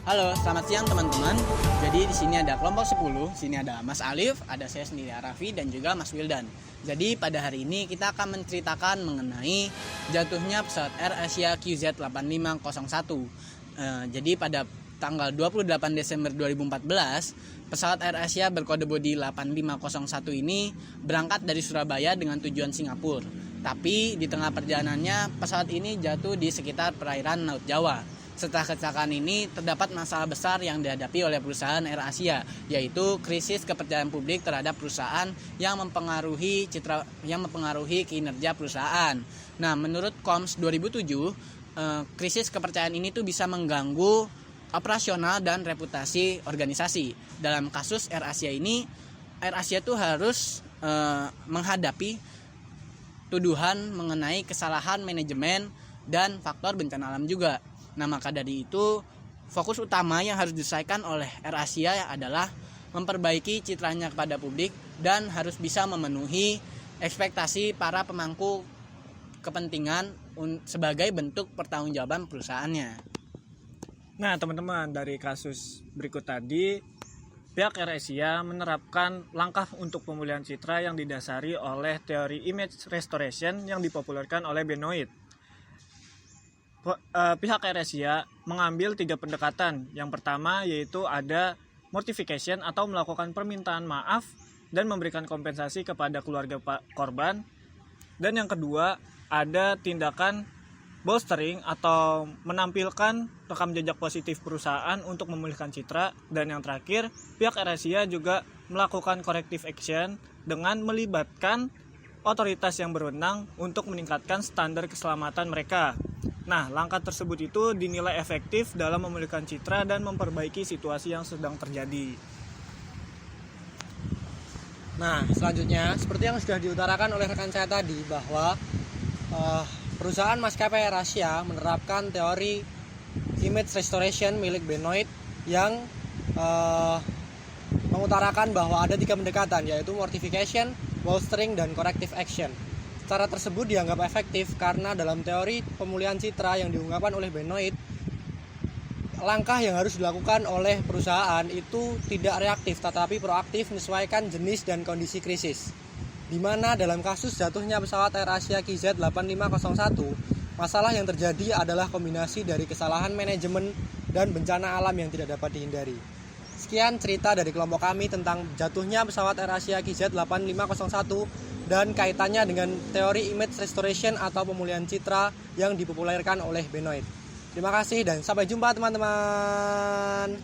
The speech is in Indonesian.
Halo, selamat siang teman-teman. Jadi di sini ada kelompok 10, sini ada Mas Alif, ada saya sendiri Arafi dan juga Mas Wildan. Jadi pada hari ini kita akan menceritakan mengenai jatuhnya pesawat AirAsia QZ8501. Jadi pada tanggal 28 Desember 2014, pesawat AirAsia berkode bodi 8501 ini berangkat dari Surabaya dengan tujuan Singapura. Tapi di tengah perjalanannya pesawat ini jatuh di sekitar perairan Laut Jawa. Setelah kecelakaan ini terdapat masalah besar yang dihadapi oleh perusahaan AirAsia, yaitu krisis kepercayaan publik terhadap perusahaan yang mempengaruhi kinerja perusahaan. Nah, menurut KOMS 2007, krisis kepercayaan ini tuh bisa mengganggu operasional dan reputasi organisasi. Dalam kasus AirAsia ini, AirAsia tuh harus menghadapi tuduhan mengenai kesalahan manajemen dan faktor bencana alam juga. Nah, maka dari itu fokus utama yang harus diselesaikan oleh AirAsia adalah memperbaiki citranya kepada publik dan harus bisa memenuhi ekspektasi para pemangku kepentingan sebagai bentuk pertanggungjawaban perusahaannya. Nah, teman-teman, dari kasus berikut tadi, pihak AirAsia menerapkan langkah untuk pemulihan citra yang didasari oleh teori image restoration yang dipopulerkan oleh Benoit. Pihak AirAsia mengambil 3 pendekatan. Yang pertama yaitu ada mortification atau melakukan permintaan maaf dan memberikan kompensasi kepada keluarga korban. Dan yang kedua ada tindakan bolstering atau menampilkan rekam jejak positif perusahaan untuk memulihkan citra. Dan yang terakhir, pihak AirAsia juga melakukan corrective action dengan melibatkan otoritas yang berwenang untuk meningkatkan standar keselamatan mereka. Nah, langkah tersebut itu dinilai efektif dalam memulihkan citra dan memperbaiki situasi yang sedang terjadi. Nah, selanjutnya seperti yang sudah diutarakan oleh rekan saya tadi bahwa perusahaan maskapai AirAsia menerapkan teori image restoration milik Benoit yang mengutarakan bahwa ada 3 pendekatan, yaitu mortification, bolstering, dan corrective action. Cara tersebut dianggap efektif karena dalam teori pemulihan citra yang diungkapkan oleh Benoit, langkah yang harus dilakukan oleh perusahaan itu tidak reaktif tetapi proaktif menyesuaikan jenis dan kondisi krisis. Di mana dalam kasus jatuhnya pesawat AirAsia QZ8501, masalah yang terjadi adalah kombinasi dari kesalahan manajemen dan bencana alam yang tidak dapat dihindari. Sekian cerita dari kelompok kami tentang jatuhnya pesawat AirAsia QZ8501 dan kaitannya dengan teori image restoration atau pemulihan citra yang dipopulerkan oleh Benoit. Terima kasih dan sampai jumpa teman-teman.